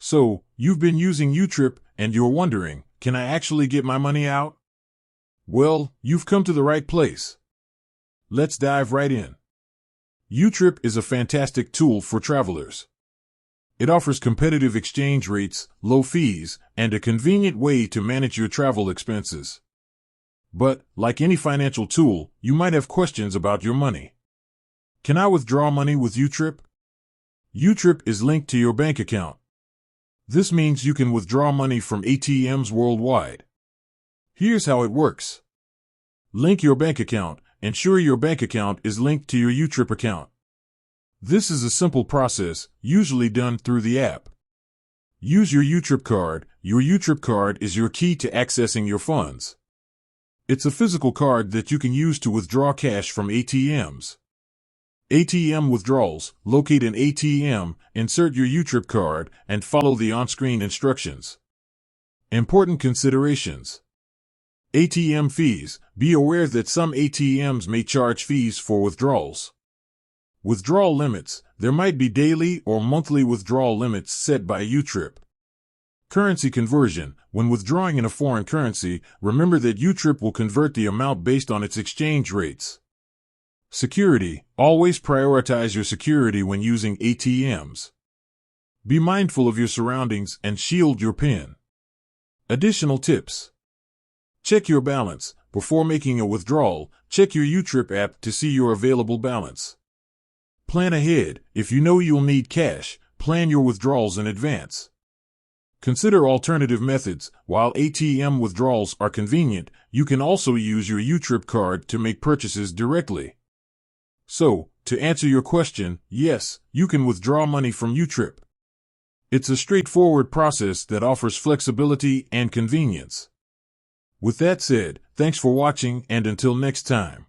So, you've been using YouTrip and you're wondering, can I actually get my money out? Well, you've come to the right place. Let's dive right in. YouTrip is a fantastic tool for travelers. It offers competitive exchange rates, low fees, and a convenient way to manage your travel expenses. But, like any financial tool, you might have questions about your money. Can I withdraw money with YouTrip? YouTrip is linked to your bank account. This means you can withdraw money from ATMs worldwide. Here's how it works. Link your bank account. Ensure your bank account is linked to your YouTrip account. This is a simple process, usually done through the app. Use your YouTrip card. Your YouTrip card is your key to accessing your funds. It's a physical card that you can use to withdraw cash from ATMs. ATM withdrawals. Locate an ATM, insert your YouTrip card, and follow the on-screen instructions. Important considerations. ATM fees. Be aware that some ATMs may charge fees for withdrawals. Withdrawal limits. There might be daily or monthly withdrawal limits set by YouTrip. Currency conversion. When withdrawing in a foreign currency, remember that YouTrip will convert the amount based on its exchange rates. Security. Always prioritize your security when using ATMs. Be mindful of your surroundings and shield your PIN. Additional tips. Check your balance. Before making a withdrawal, check your YouTrip app to see your available balance. Plan ahead. If you know you'll need cash, plan your withdrawals in advance. Consider alternative methods. While ATM withdrawals are convenient, you can also use your YouTrip card to make purchases directly. So, to answer your question, yes, you can withdraw money from YouTrip. It's a straightforward process that offers flexibility and convenience. With that said, thanks for watching, and until next time.